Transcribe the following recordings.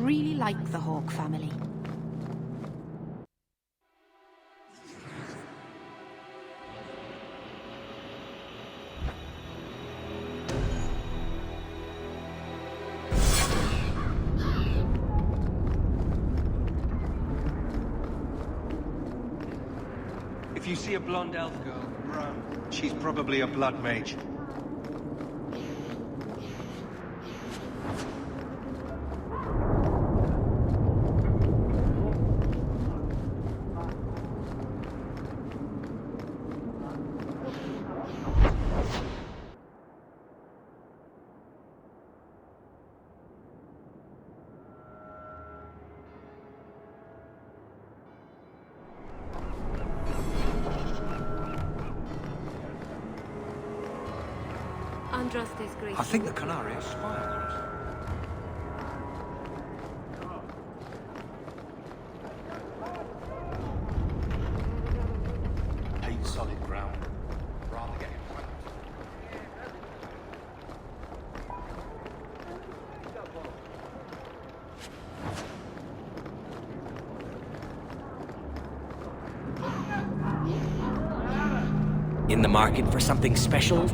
really like the Hawke family. If you see a blonde elf girl, run. She's probably a blood mage. Andraste's grace. I think the Canaria smiled. Hate solid ground. Rather get impressed. In the market for something special?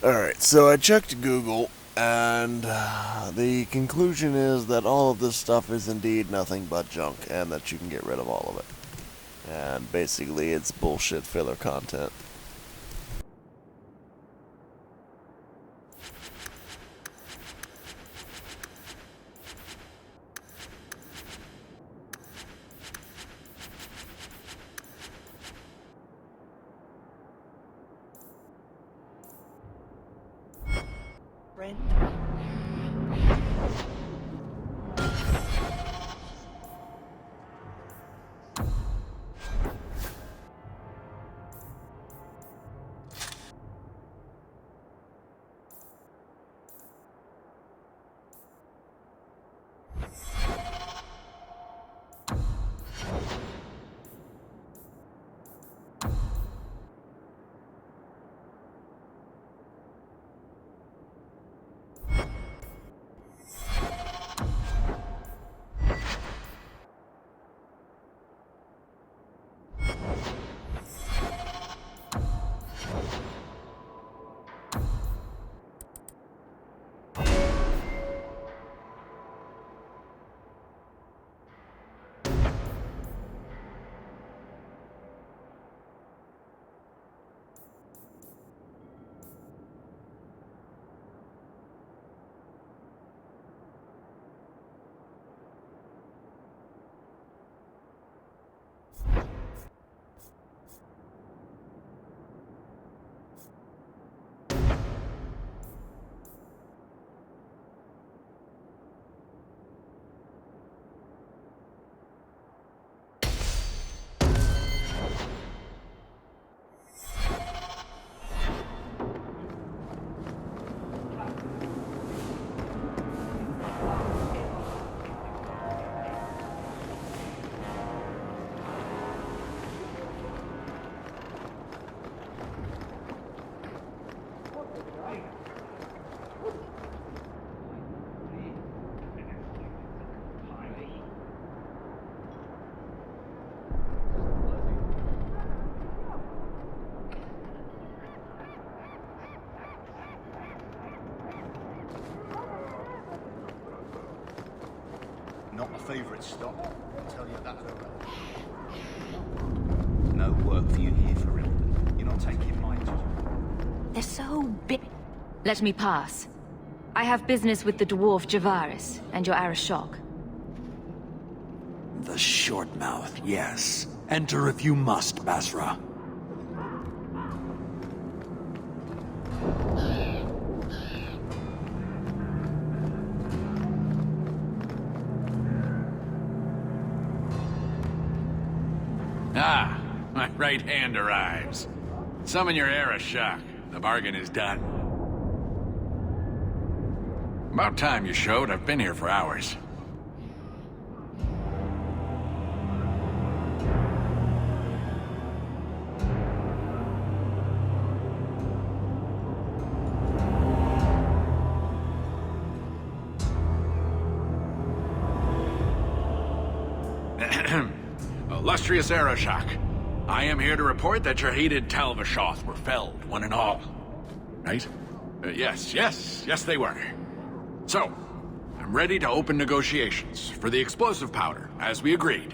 Alright, so I checked Google, and the conclusion is that all of this stuff is indeed nothing but junk, and that you can get rid of all of it. And basically, it's bullshit filler content. Not my favourite stop, I'll tell you that already. No work for you here, Ferelden. You're not taking my job. They're so big. Let me pass. I have business with the dwarf Javaris and your Arashok. The short mouth, yes. Enter if you must, Basra. Ah, my right hand arrives. Summon your Arashok. The bargain is done. About time you showed. I've been here for hours. Illustrious Arashok, I am here to report that your hated Tal-Vashoth were felled, one and all. Right? Yes, they were. So, I'm ready to open negotiations for the explosive powder, as we agreed.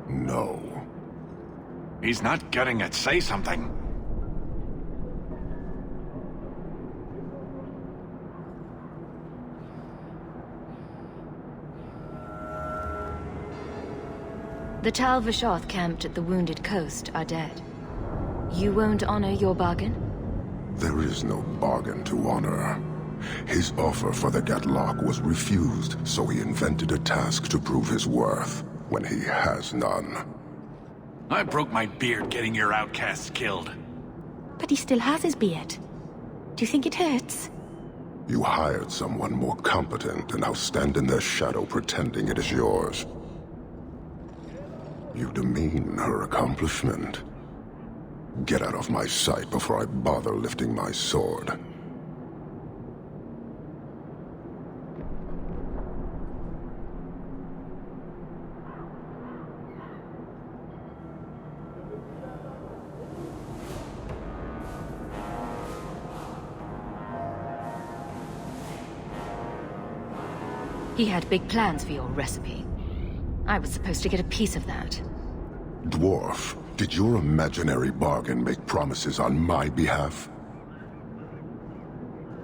No. He's not getting it. Say something. The Tal-Vashoth camped at the Wounded Coast are dead. You won't honor your bargain? There is no bargain to honor. His offer for the Gatlock was refused, so he invented a task to prove his worth, when he has none. I broke my beard getting your outcasts killed. But he still has his beard. Do you think it hurts? You hired someone more competent and now stand in their shadow pretending it is yours. You demean her accomplishment. Get out of my sight before I bother lifting my sword. He had big plans for your recipe. I was supposed to get a piece of that. Dwarf, did your imaginary bargain make promises on my behalf?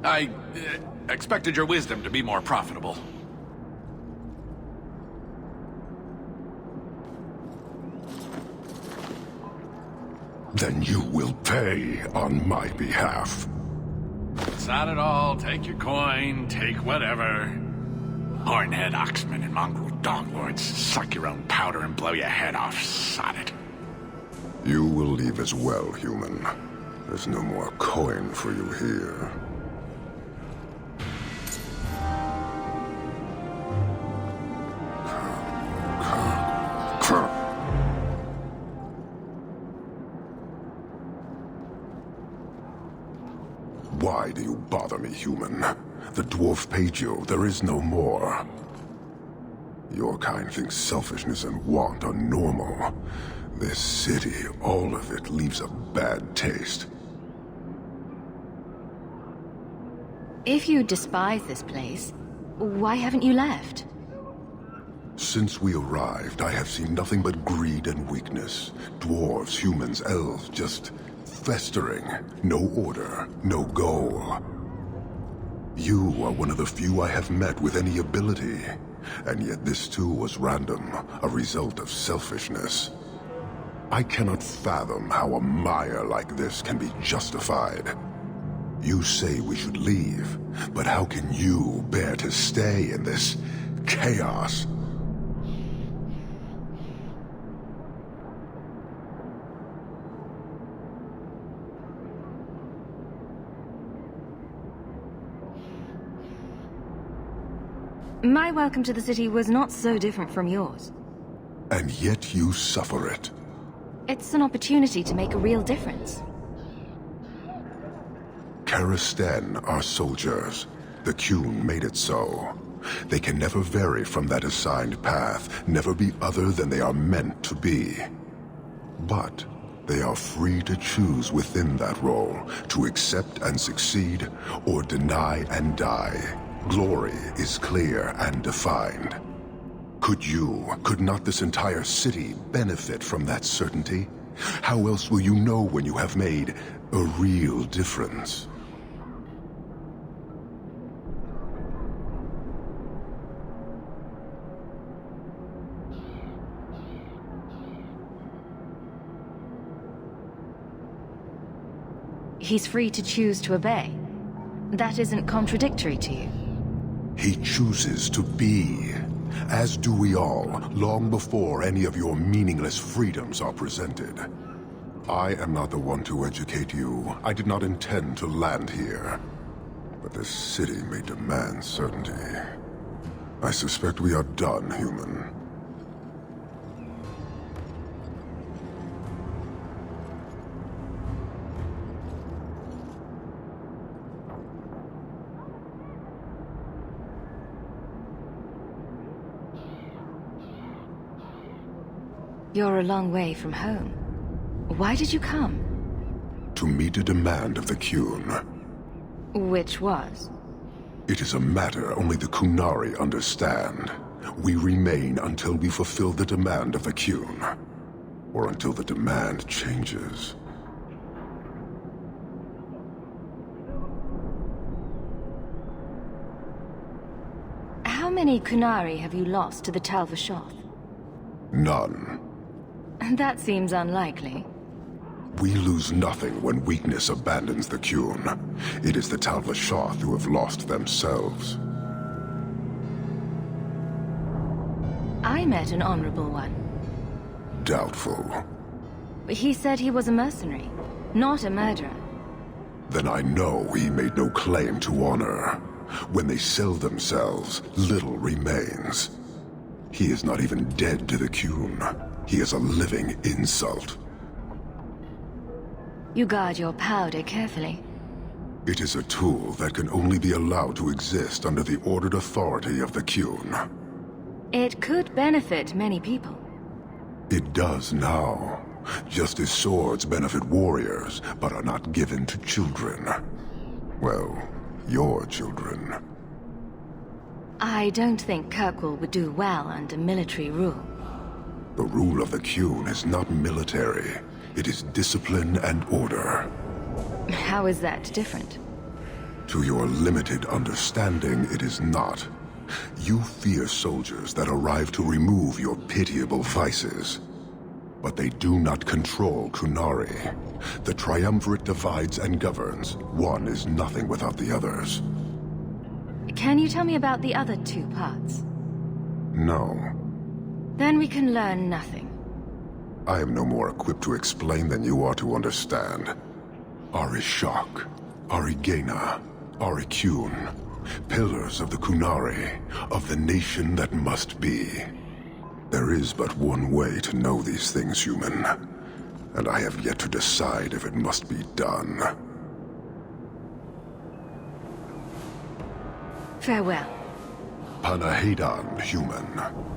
I expected your wisdom to be more profitable. Then you will pay on my behalf. It's not at all. Take your coin, take whatever. Hornhead oxmen and mongrel donglords, suck your own powder and blow your head off, sod it. You will leave as well, human. There's no more coin for you here. Why do you bother me, human? The dwarf paid you. There is no more. Your kind thinks selfishness and want are normal. This city, all of it, leaves a bad taste. If you despise this place, why haven't you left? Since we arrived, I have seen nothing but greed and weakness. Dwarves, humans, elves, just festering. No order, no goal. You are one of the few I have met with any ability. And yet this too was random, a result of selfishness. I cannot fathom how a mire like this can be justified. You say we should leave, but how can you bear to stay in this chaos? My welcome to the city was not so different from yours. And yet you suffer it. It's an opportunity to make a real difference. Karasten are soldiers. The Qun made it so. They can never vary from that assigned path, never be other than they are meant to be. But they are free to choose within that role, to accept and succeed, or deny and die. Glory is clear and defined. Could not this entire city benefit from that certainty? How else will you know when you have made a real difference? He's free to choose to obey. That isn't contradictory to you. He chooses to be, as do we all, long before any of your meaningless freedoms are presented. I am not the one to educate you. I did not intend to land here. But this city may demand certainty. I suspect we are done, human. You're a long way from home. Why did you come? To meet a demand of the Qun. Which was? It is a matter only the Qunari understand. We remain until we fulfill the demand of the Qun. Or until the demand changes. How many Qunari have you lost to the Tal Vashoth? None. That seems unlikely. We lose nothing when weakness abandons the Qun. It is the Tal Vashoth who have lost themselves. I met an honorable one. Doubtful. He said he was a mercenary, not a murderer. Then I know he made no claim to honor. When they sell themselves, little remains. He is not even dead to the Qun. He is a living insult. You guard your powder carefully. It is a tool that can only be allowed to exist under the ordered authority of the Qun. It could benefit many people. It does now. Just as swords benefit warriors, but are not given to children. Well, your children. I don't think Kirkwall would do well under military rule. The rule of the Qun is not military. It is discipline and order. How is that different? To your limited understanding, it is not. You fear soldiers that arrive to remove your pitiable vices. But they do not control Qunari. The Triumvirate divides and governs. One is nothing without the others. Can you tell me about the other two parts? No. Then we can learn nothing. I am no more equipped to explain than you are to understand. Arishok, Arigena, Ariqun, pillars of the Qunari, of the nation that must be. There is but one way to know these things, human, and I have yet to decide if it must be done. Farewell. Panahedan, human.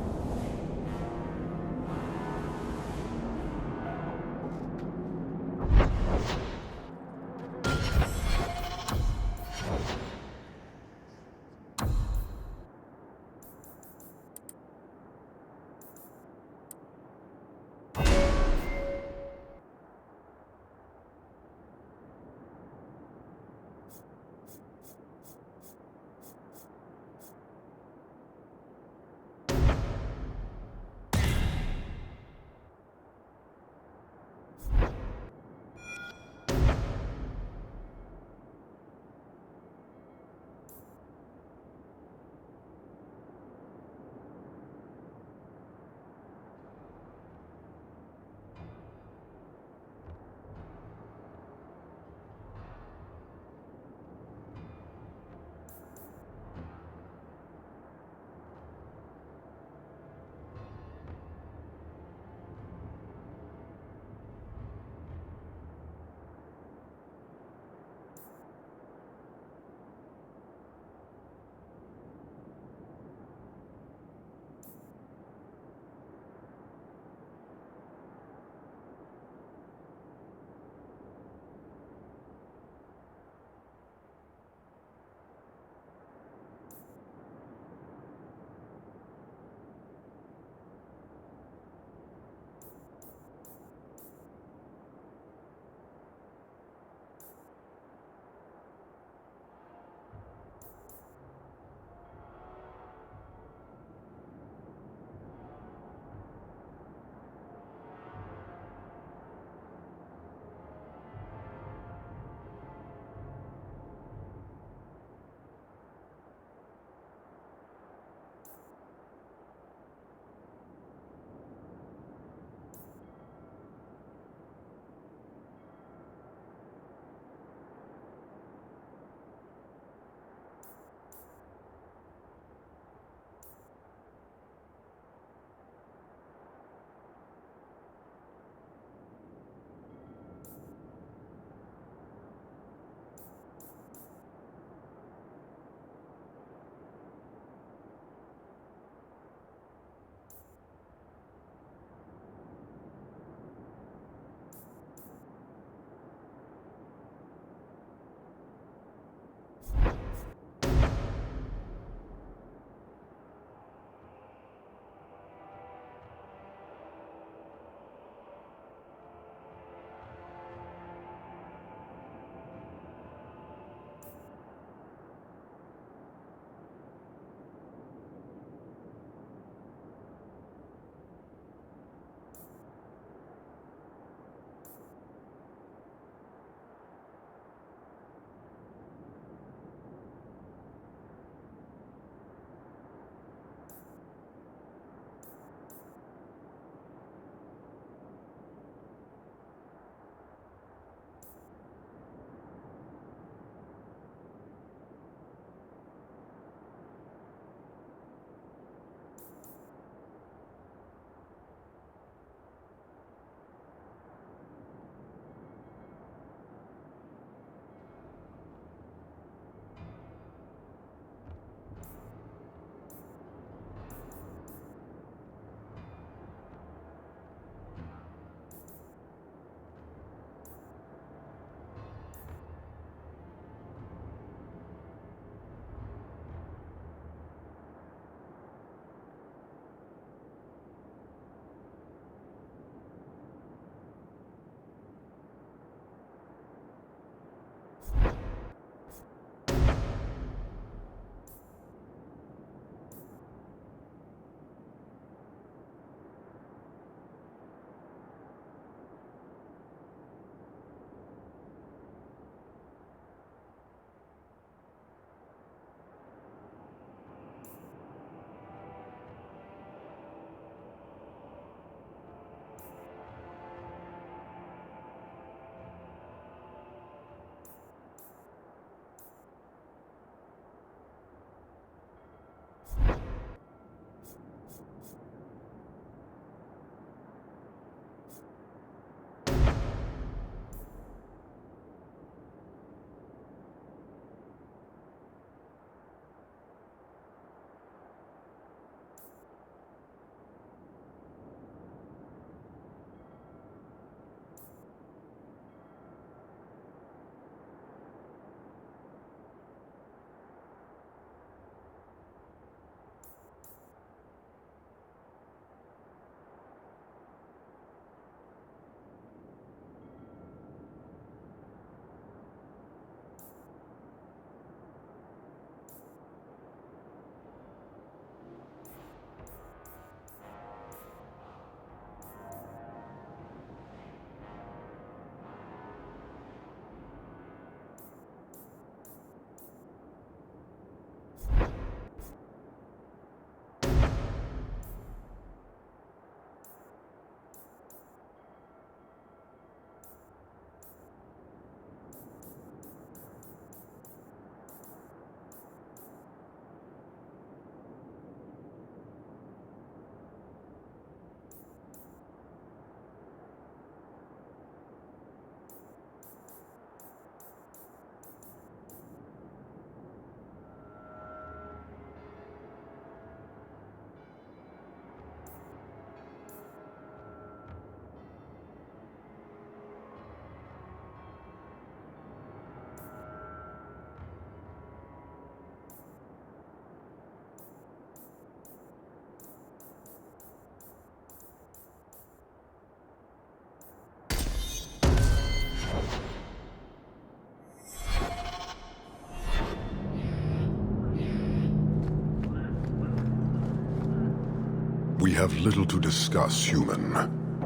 We have little to discuss, human.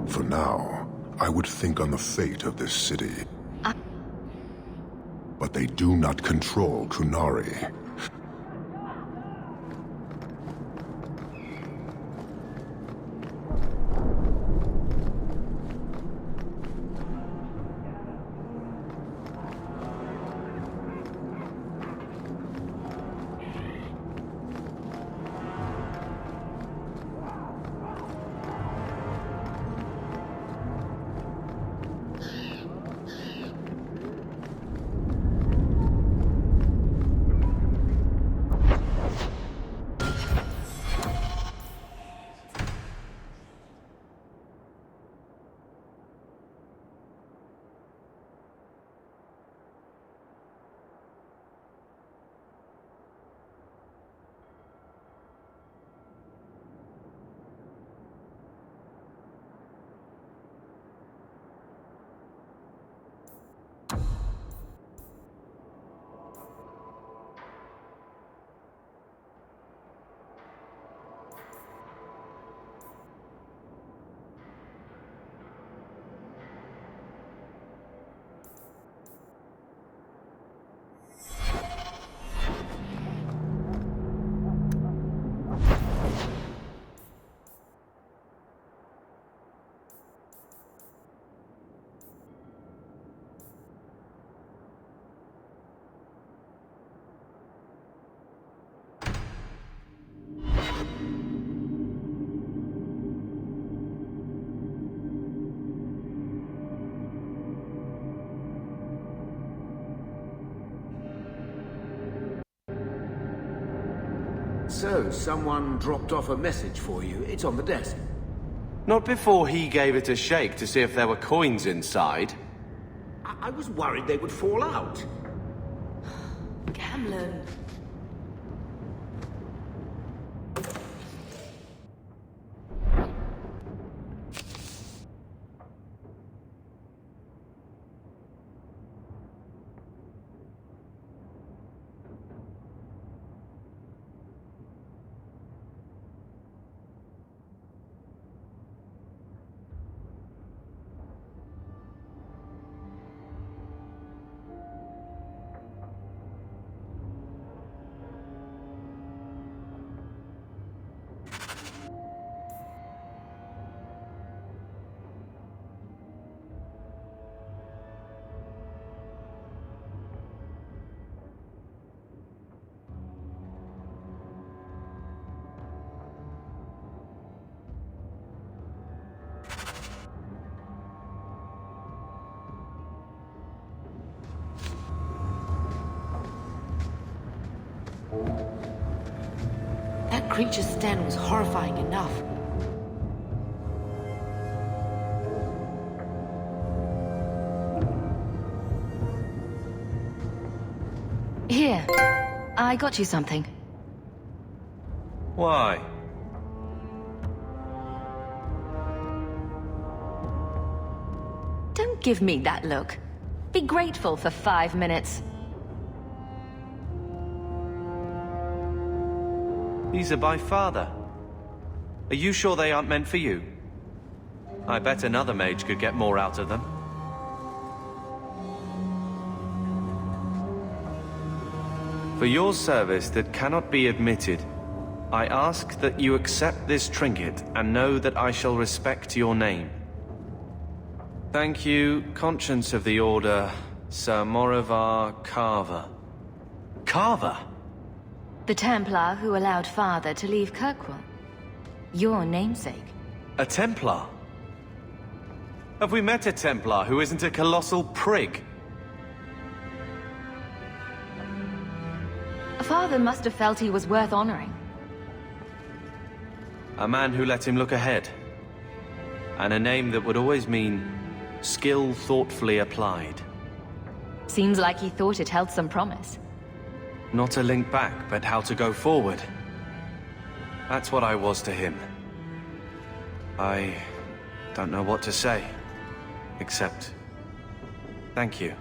For now, I would think on the fate of this city. But they do not control Qunari. So, someone dropped off a message for you. It's on the desk. Not before he gave it a shake to see if there were coins inside. I was worried they would fall out. Gamlen. That creature's stand was horrifying enough. Here, I got you something. Why? Don't give me that look. Be grateful for 5 minutes. These are by father. Are you sure they aren't meant for you? I bet another mage could get more out of them. For your service that cannot be admitted, I ask that you accept this trinket and know that I shall respect your name. Thank you, Conscience of the Order, Sir Morivar Carver. Carver? The Templar who allowed Father to leave Kirkwall. Your namesake. A Templar? Have we met a Templar who isn't a colossal prig? Father must have felt he was worth honoring. A man who let him look ahead. And a name that would always mean skill thoughtfully applied. Seems like he thought it held some promise. Not a link back, but how to go forward. That's what I was to him. I don't know what to say, except thank you.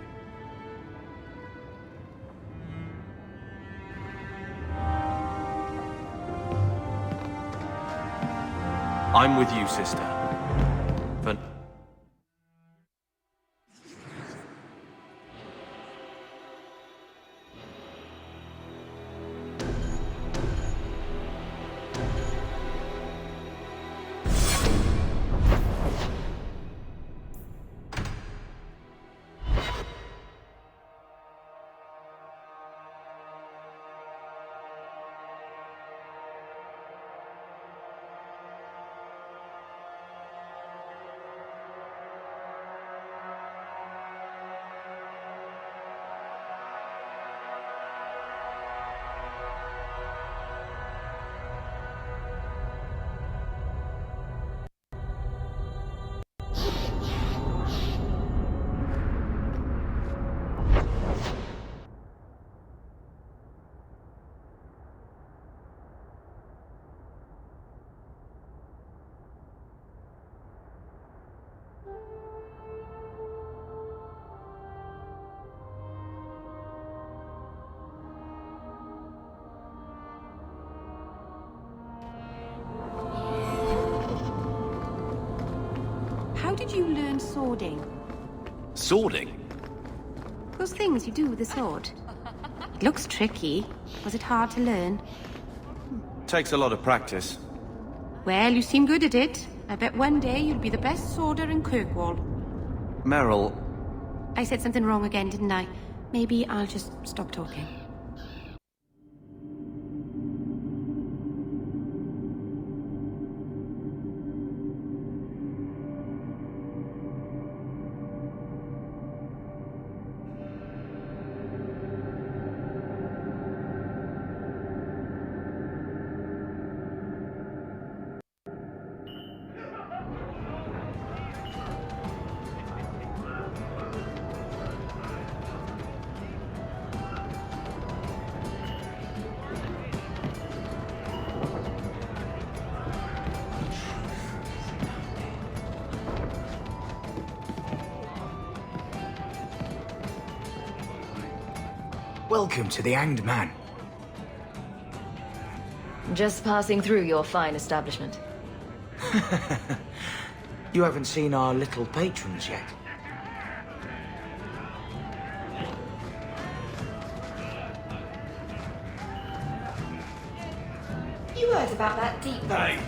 I'm with you, sister. For... How did you learn swording? Swording? Those things you do with the sword. It looks tricky. Was it hard to learn? Takes a lot of practice. Well, you seem good at it. I bet one day you'll be the best sworder in Kirkwall. Meryl, I said something wrong again, didn't I? Maybe I'll just stop talking. Welcome to the Hanged Man. Just passing through your fine establishment. You haven't seen our little patrons yet. You heard about that deep vote? Hey,